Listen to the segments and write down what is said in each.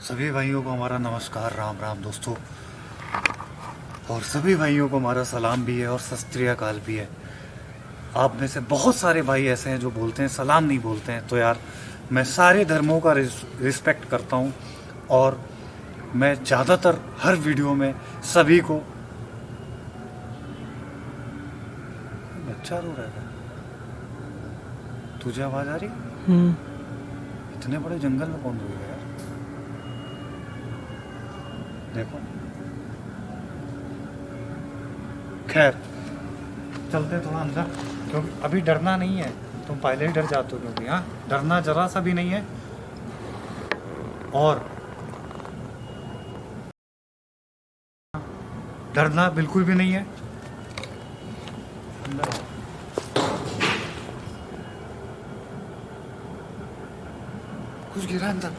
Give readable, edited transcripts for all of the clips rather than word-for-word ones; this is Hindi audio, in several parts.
सभी भाइयों को हमारा नमस्कार, राम राम दोस्तों। और सभी भाइयों को हमारा सलाम भी है और सत श्री अकाल भी है। आप में से बहुत सारे भाई ऐसे हैं जो बोलते हैं सलाम नहीं बोलते हैं, तो यार मैं सारे धर्मों का रिस्पेक्ट करता हूँ और मैं ज़्यादातर हर वीडियो में सभी को। बच्चा रो रहा है, तुझे आवाज़ आ रही? इतने बड़े जंगल में कौन रोएगा यार? देखो, खैर चलते थोड़ा अंदर, क्योंकि अभी डरना नहीं है। तुम पहले ही डर जाते हो, क्योंकि हाँ डरना जरा सा भी नहीं है। और डरना बिल्कुल भी नहीं है। अंदर आओ। कुछ गिरा अंदर।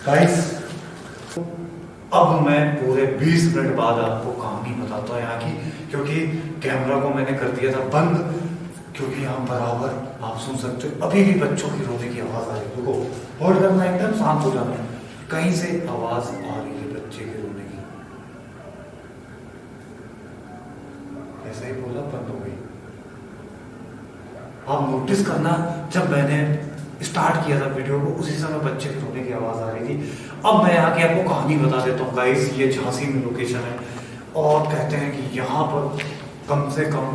गाइस, अब मैं पूरे 20 मिनट बाद आपको कहानी बताता हूँ यहाँ की, क्योंकि कैमरा को मैंने कर दिया था बंद, क्योंकि यहाँ बराबर आप सुन सकते हो अभी भी बच्चों की रोने की आवाज आ रही है। रुको, होल्ड करना, एकदम शांत हो जाना। कहीं से आवाज आ रही है बच्चे के रोने की। ऐसा ही बोला, बंद हो गई। आप नोटिस करना, जब मैंने स्टार्ट किया था वीडियो को उसी समय बच्चे के रोने की आवाज आ रही थी। अब मैं आके आपको कहानी बता देता हूँ गाइस। ये झांसी में लोकेशन है और कहते हैं कि यहाँ पर कम से कम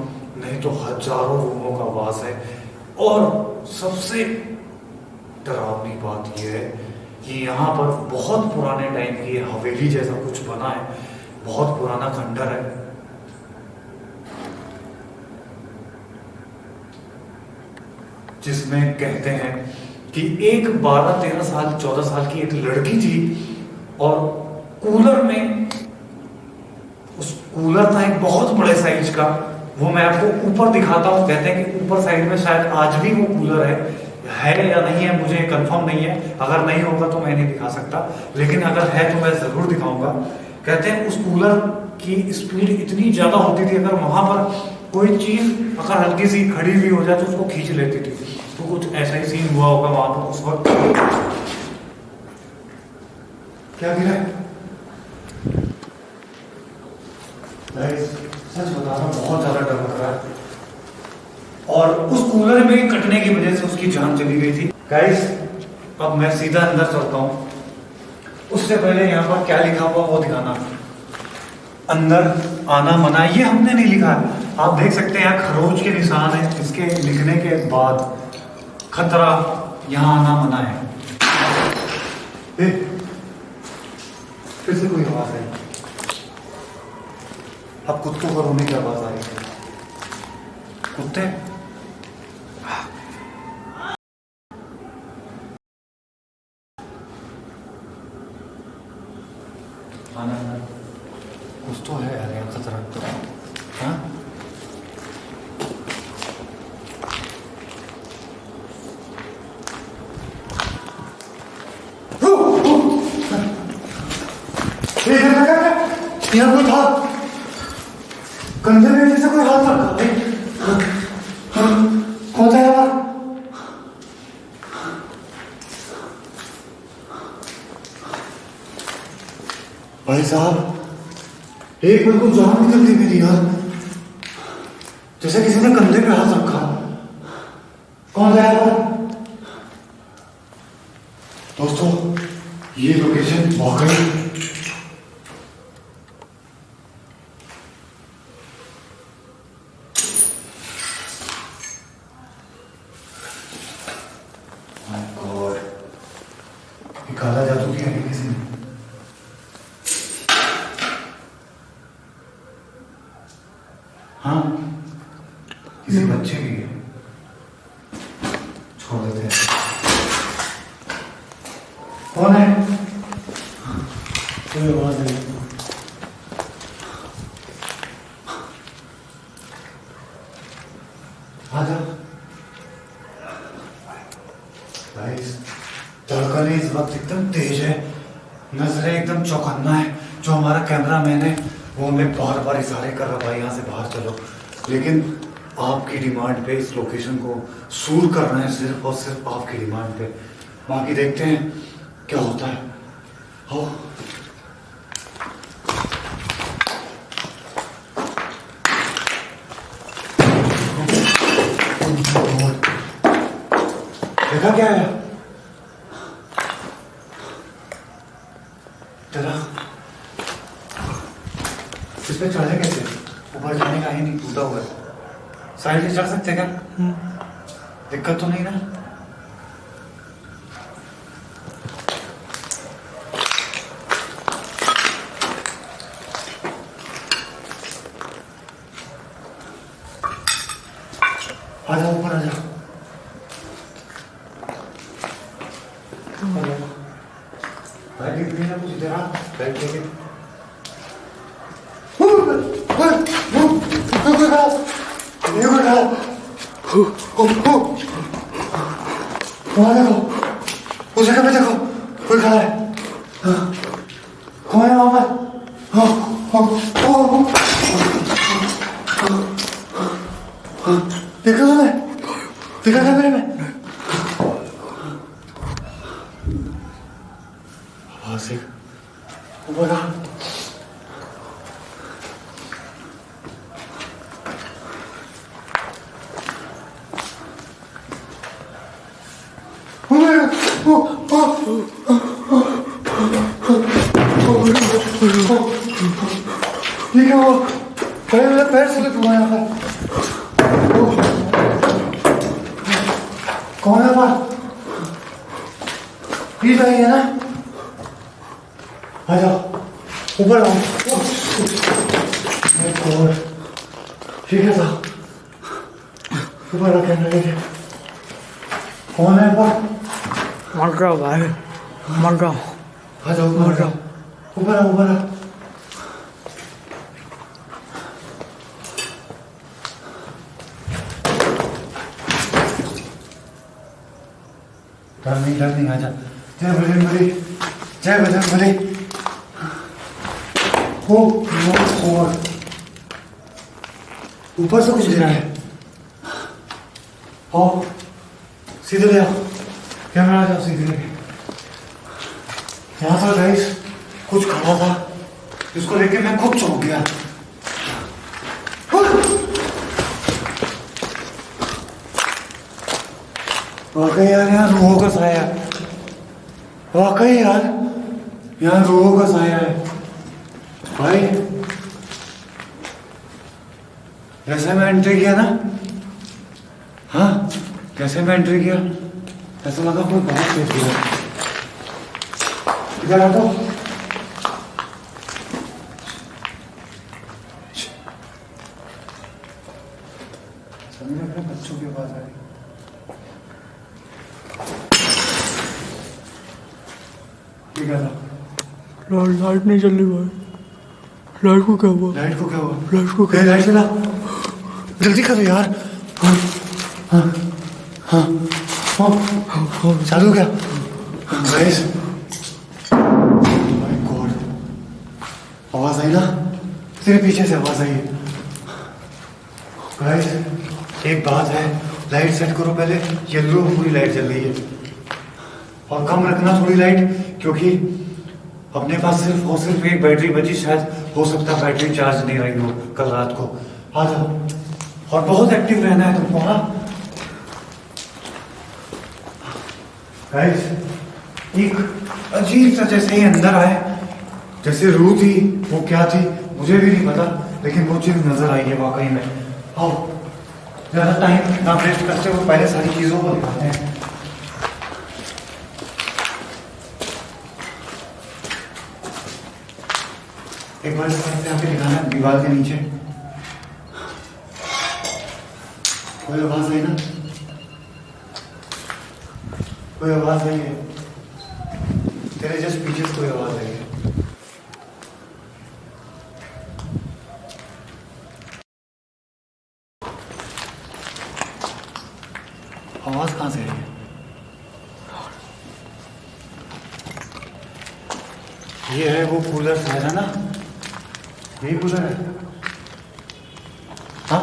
नहीं तो हजारों रूमों का वास है। और सबसे डरावनी बात यह है कि यहाँ पर बहुत पुराने टाइम की हवेली जैसा कुछ बना है, बहुत पुराना खंडर है। जिसमें कहते हैं कि एक 12-13 साल 14 साल की एक लड़की थी और कूलर में, उस कूलर था एक बहुत बड़े साइज का, वो मैं आपको ऊपर दिखाता हूँ। कहते हैं कि ऊपर साइड में शायद आज भी वो कूलर है या नहीं है, मुझे कंफर्म नहीं है। अगर नहीं होगा तो मैं नहीं दिखा सकता, लेकिन अगर है तो मैं जरूर दिखाऊंगा। कहते हैं उस कूलर की स्पीड इतनी ज्यादा होती थी, अगर वहां पर कोई चीज अगर हल्की सी खड़ी भी हो जाए तो उसको खींच लेती थी। तो कुछ ऐसा ही सीन हुआ होगा वहां पर उस वक्त। क्या गिरा? सच बता रहा हूं, बहुत ज्यादा डर लग रहा है। और उस कूलर में कटने की वजह से उसकी जान चली गई थी। गाइस, अब मैं सीधा अंदर चलता हूं। उससे पहले यहाँ पर क्या लिखा हुआ वो दिखाना। अंदर आना मना, ये हमने नहीं लिखा है। आप देख सकते हैं यहाँ खरोच के निशान है। इसके लिखने के बाद खतरा, यहाँ आना मना है। फिर से कोई आवाज है। अब कुत्तों को रोने की आवाज आ रही है। कुत्ते आना, कुछ तो है यार यहाँ खतरा तो। हाँ, यहाँ कोई था, कंधे में जैसे कोई हाथ रखा। कौन था यार? भाई साहब, एक बिल्कुल जान निकल गई मेरी यार, जैसे किसी ने कंधे पे हाथ रखा। कौन था यार? दोस्तों, ये लोकेशन वाकई काला जादू किया है किसी ने। हाँ, किसी बच्चे की है। छोड़ देते हैं। कौन है? कोई आवाज नहीं। आजा। धड़कन इस वक्त एकदम तेज है, नजरें एकदम चौकन्ना है। जो हमारा कैमरामैन है वो हमें बार बार इशारे कर रहा, भाई यहाँ से बाहर चलो, लेकिन आपकी डिमांड पे इस लोकेशन को शूट करना है, सिर्फ और सिर्फ आपकी डिमांड पे। बाकी देखते हैं क्या होता है। हो देखा क्या है? चला इस पे चढ़े कैसे? ऊपर जाने का ही नहीं, टूटा हुआ है। साइड से चढ़ सकते क्या? दिक्कत तो नहीं ना? आजा ऊपर आजा। भाई दिख रही ना कुछ इधर? बैठ के वहाँ देखो, उस जगह पे देखो, कोई खड़ा है। कौन है वहाँ पर? देखा तुमने? देखा कैमरे में? आवाज देख, ऊपर आ। ये क्या हुआ? मेरा पैर स्लिप हुआ यहाँ पर। कौन है वहाँ? ये सही है ना? आ जाओ ऊपर आओ। ठीक है साहब, ऊपर रखे लगे। कौन है वहाँ? मर गया भाई, मर गया। आ जाओ ऊपर आओ, ऊपर आओ, ऊपर आओ। डर नहीं, आजा। जय बजरंगबली, जय बजरंगबली। हो ऊपर से कुछ गिरा है। आओ सीधे ले आओ, कैमरा आ जाओ सीधे लेके। यहाँ पर गाइस कुछ खड़ा था, जिसको लेके मैं खुद चौंक गया। वाकई यार यहाँ रूहों का साया है। वाकई यार यहाँ रूहों का साया है भाई। जैसे मैं एंट्री किया ना, हाँ जैसे मैं एंट्री किया ऐसा लगा कोई बहुत तेज किया। इधर आ तो। सभी लग रहे बच्चों की आवाज आ रही। लाइट नहीं चल रही भाई। लाइट को क्या हुआ? लाइट को क्या हुआ? लाइट को क्या? लाइट चला, जल्दी करो यार। हाँ हाँ हाँ हाँ चालू क्या? गाइस माय गॉड, आवाज आई ना? तेरे पीछे से आवाज आई। गाइस एक बात है, लाइट सेट करो पहले। येलो पूरी लाइट जल रही है, और कम रखना थोड़ी लाइट, क्योंकि अपने पास सिर्फ और सिर्फ एक बैटरी बची। शायद हो सकता है बैटरी चार्ज नहीं रही हो कल रात को। आ जाओ, और बहुत एक्टिव रहना है तुमको। हाँ गाइस एक अजीब सा जैसे ही अंदर आए, जैसे रूह थी, वो क्या थी मुझे भी नहीं पता, लेकिन वो चीज नजर आई है वाकई में। आओ ज्यादा टाइम ना वेस्ट करते हुए पहले सारी चीजों को दिखाते हैं। एक बार इस तरफ से आके दिखाना दीवार के नीचे कोई आवाज आई ना? कोई आवाज आई है? तेरे जस्ट पीछे से कोई आवाज आई है? आवाज कहां से आई है? ये है वो कूलर है ना? यही कूलर है? हाँ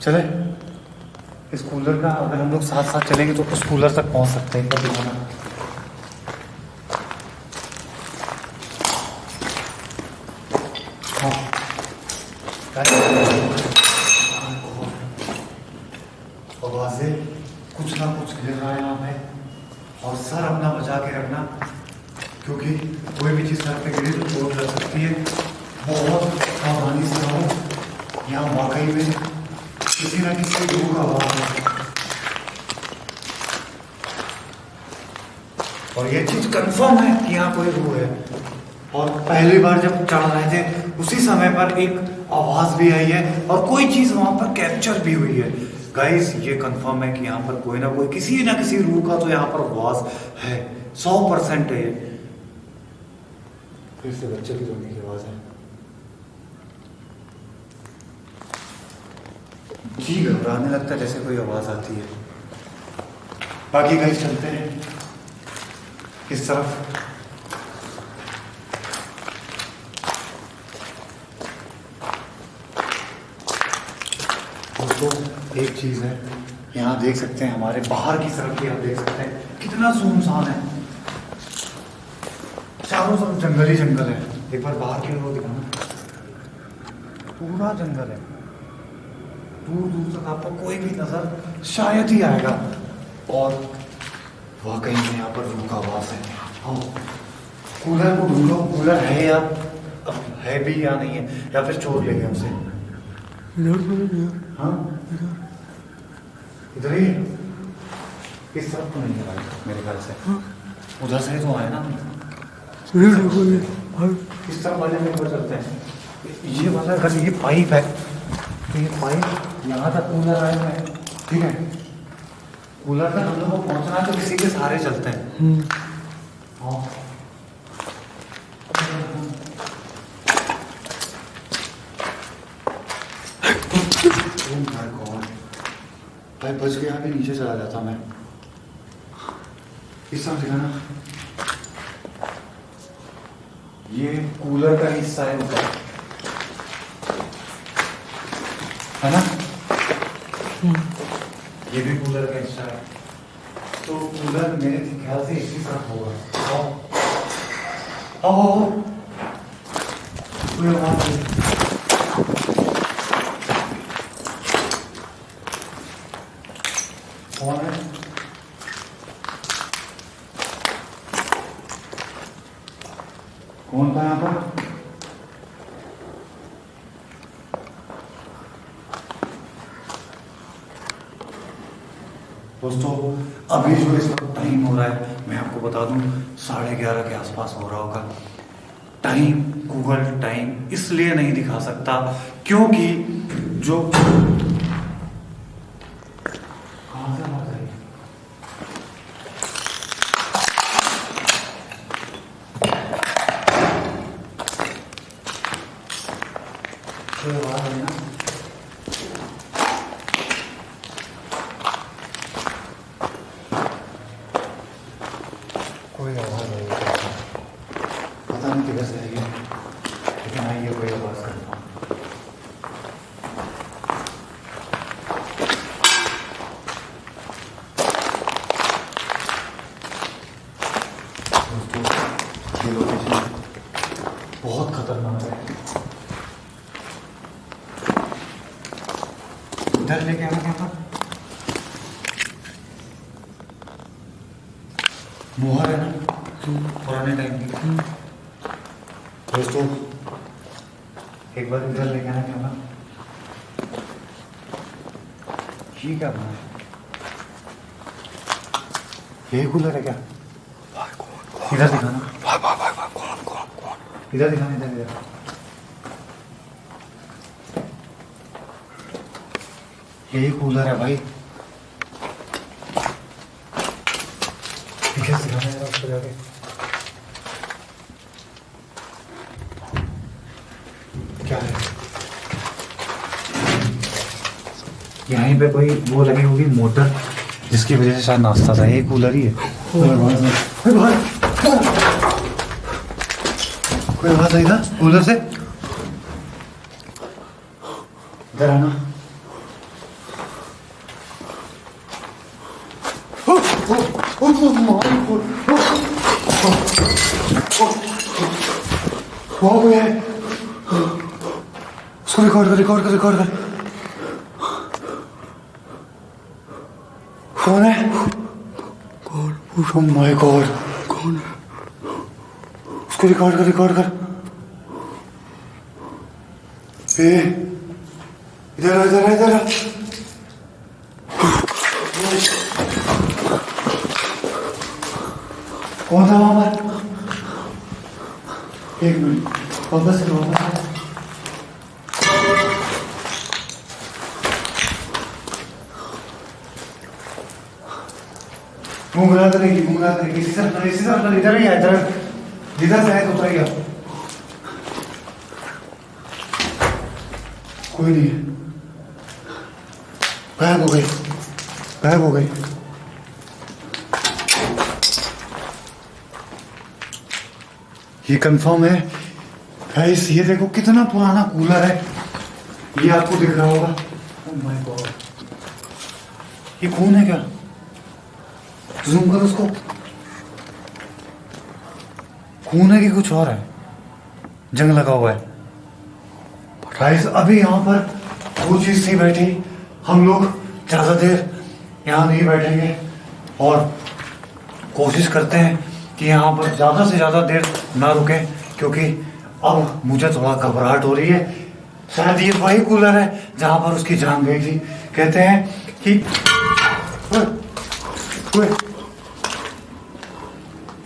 चले इस कूलर का, अगर हम लोग साथ साथ चलेंगे तो उस कूलर तक पहुंच सकते हैं। कभी होना आवाजें कुछ ना कुछ गिर रहा है यहाँ पे, और सर अपना बचा के रखना क्योंकि कोई भी चीज़ सर पे गिरे तो चोट लग सकती है। बहुत सावधानी से रहो, यहाँ वाकई में किसी ना किसी रूह का आवाज है। और ये चीज कंफर्म है कि यहाँ कोई रूह है। और पहली बार जब चढ़ रहे थे उसी समय पर एक आवाज भी आई है और कोई चीज वहां पर कैप्चर भी हुई है। गाइस ये कंफर्म है कि यहाँ पर कोई ना कोई किसी ना किसी रूह का तो यहाँ पर आवाज है, 100% है। फिर से बच्चे की रोने की आवाज है। जी घबराने लगता है जैसे कोई आवाज आती है। बाकी गाइस चलते हैं इस तरफ। दोस्तों एक चीज है, यहाँ देख सकते हैं हमारे बाहर की तरफ भी आप देख सकते हैं कितना सुनसान है, चारों तरफ जंगल ही जंगल है। एक बार बाहर की ओर दिखाना, पूरा जंगल है, दूर दूर तक आपको कोई भी नजर शायद ही आएगा। और वाकई में यहाँ पर रूह का आवाज है। हाँ कूलर को ढूंढो, कूलर है या है भी या नहीं है, या फिर चोर ले गए उसे। हाँ इधर ही इस तरफ तो नहीं है भाई मेरे ख्याल से। उधर से तो आए ना, इस तरफ वाले में ऊपर चलते हैं। ये वाला अगर ये पाइप है तो ये पाइप यहाँ तक कूलर आए हुए हैं, ठीक है। कूलर तक हम लोग को पहुँचना है तो किसी के सहारे चलते हैं। हाँ भाई बच गया, भी नीचे चला जाता मैं। इस तरह दिखाना, ये कूलर का हिस्सा है ऊपर, है ना? ये भी कूलर का हिस्सा है। तो कूलर मेरे ख्याल से इसी तरफ होगा। आओ कोई आवाज नहीं। कौन है? कौन था यहाँ पर? दोस्तों अभी जो इस वक्त टाइम हो रहा है मैं आपको बता दूं 11:30 के आसपास हो रहा होगा। टाइम गूगल टाइम इसलिए नहीं दिखा सकता क्योंकि जो कोई आवाज है ना, कोई आवाज आई, पता नहीं किधर से आई है, लेकिन आई है कोई आवाज करता। दोस्तों ये लोकेशन बहुत खतरनाक है। इधर लेके आना क्या था? मोहर है ना पुराने टाइम की। दोस्तों एक बार इधर लेके आना क्या था? ये क्या बना है? यही कूलर है क्या? इधर दिखाना, भाई भाई भाई भाई कौन कौन कौन? इधर दिखाना, इधर इधर। यही कूलर है भाई। पीछे से दिखाना है उसको जाके। क्या है? यहीं पे कोई वो लगी होगी मोटर, जिसकी वजह से शायद नाश्ता था। ये कूलर ही है। कोई आवाज आई था कूलर से। इधर आना। उसको रिकॉर्ड कर, रिकॉर्ड कर, रिकॉर्ड कर। कौन है? कौन? Oh my God! कौन है? उसको रिकॉर्ड कर, रिकॉर्ड कर। ए, इधर आ, इधर आ, इधर आ। कौन था वहां पर? एक मिनट, वापस से, वापस से। घूमना करेगी, घूमना करेगी। इसी तरह, इसी तरह, इधर ही है, इधर जिधर से है तो उतर गया। कोई नहीं है, गायब हो गई, गायब हो गई। ये कंफर्म है गाइस। ये देखो कितना पुराना कूलर है। ये आपको दिख रहा होगा। ओह माय गॉड, ये खून है क्या? जूम करो उसको। खून है कि कुछ और है? जंग लगा हुआ है गाइस। अभी यहाँ पर वो चीज नहीं बैठी। हम लोग ज्यादा देर यहाँ नहीं बैठेंगे और कोशिश करते हैं कि यहाँ पर ज्यादा से ज्यादा देर ना रुके, क्योंकि अब मुझे थोड़ा घबराहट हो रही है। शायद ये वही कूलर है जहां पर उसकी जान गई थी। कहते हैं कि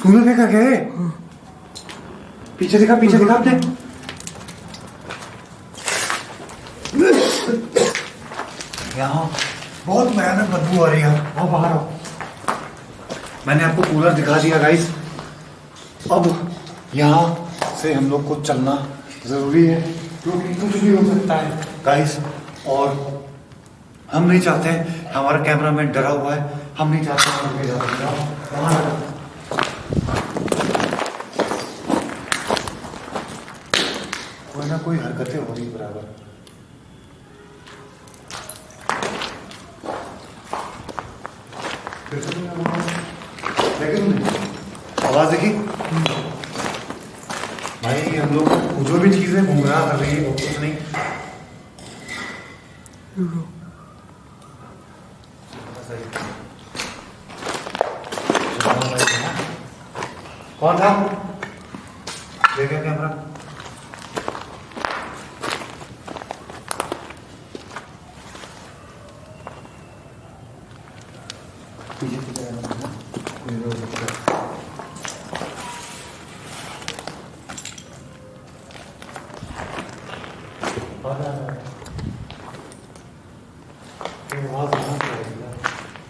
तूने देखा क्या है? पीछे दिखा, पीछे दिखा आपने। यहाँ बहुत भयानक बदबू आ रही है। आओ बाहर आओ। मैंने आपको कूलर दिखा दिया गाइस। अब यहाँ से हम लोग को चलना जरूरी है, क्योंकि कुछ भी हो सकता है गाइस। और हम नहीं चाहते, हमारा कैमरामैन डरा हुआ है, हम नहीं चाहते हम लोग वहाँ कोई ना कोई हरकतें हो रही बराबर। आवाज देखी भाई? हम लोग जो भी चीजें गुमराह कर रही है वो कुछ नहीं। कौन था? देखा कैमरा?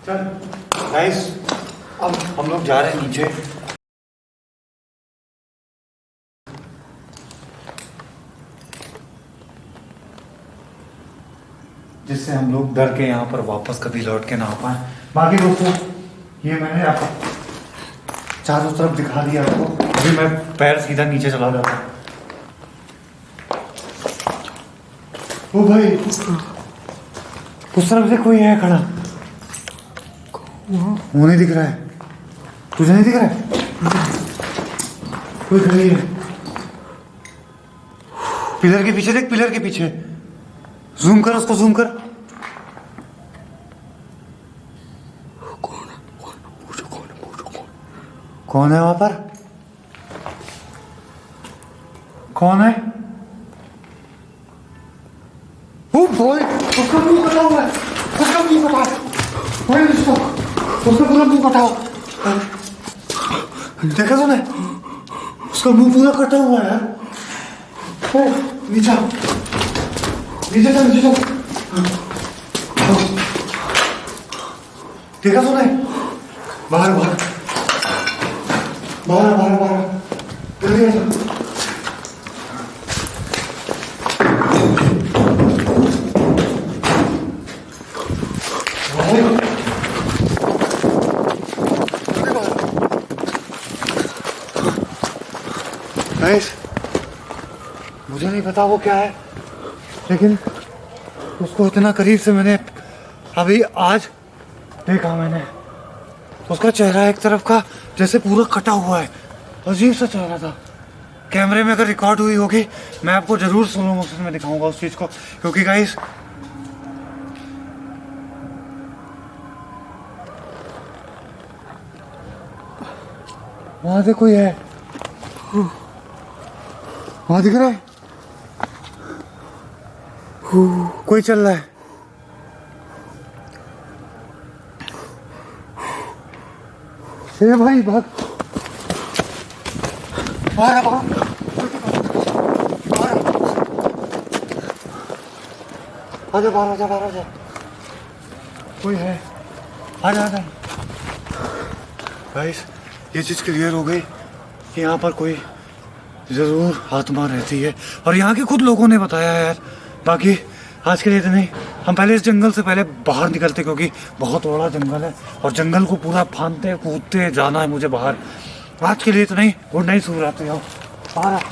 चल गाइस, अब हम लोग जा रहे हैं नीचे। जिससे हम लोग डर के यहाँ पर वापस कभी लौट के ना आ पाए। बाकी दोस्तों, ये मैंने आपको चारों तरफ दिखा दिया आपको। अभी मैं पैर सीधा नीचे चला जाता। ओ भाई, उस तरफ से कोई है खड़ा। वो नहीं दिख रहा है? तुझे नहीं दिख रहा है? कोई खड़ी है। पिलर के पीछे देख, पिलर के पीछे। जूम कर, उसको जूम कर। कौन है? पूछो कौन है? पूछो कौन? कौन है वहां पर? कौन है? ओ भाई, उसका मुंह कटा हुआ है। उसका मुंह कटा है भाई। उसका पूरा मुंह कटा हुआ। देखा तूने? उसका मुंह पूरा कटा हुआ है यार। नीचे नीचे चल नीचे चल। देखा तूने? बाहर बाहर बाहर बाहर बाहर जल्दी आ जा। गाइस, मुझे नहीं पता वो क्या है, लेकिन उसको इतना करीब से मैंने अभी आज देखा। मैंने उसका चेहरा एक तरफ का जैसे पूरा कटा हुआ है, अजीब सा चेहरा था। कैमरे में अगर रिकॉर्ड हुई होगी मैं आपको जरूर स्लो मोशन में दिखाऊंगा उस चीज को, क्योंकि गाइस वहां से कोई है, वहां दिख रहा है कोई चल रहा है। ए भाई भाग बाहर बाहर आजा बाहर आजा बाहर आजा, कोई है, आजा आजा। गाइस ये चीज क्लियर हो गई कि यहाँ पर कोई जरूर आत्मा रहती है, और यहाँ के खुद लोगों ने बताया है यार। बाकी आज के लिए इतना ही। हम पहले इस जंगल से पहले बाहर निकलते, क्योंकि बहुत बड़ा जंगल है और जंगल को पूरा फांदते कूदते जाना है मुझे बाहर। आज के लिए इतना ही। गुड नाइट, शुभ रात्रि। आओ बाहर।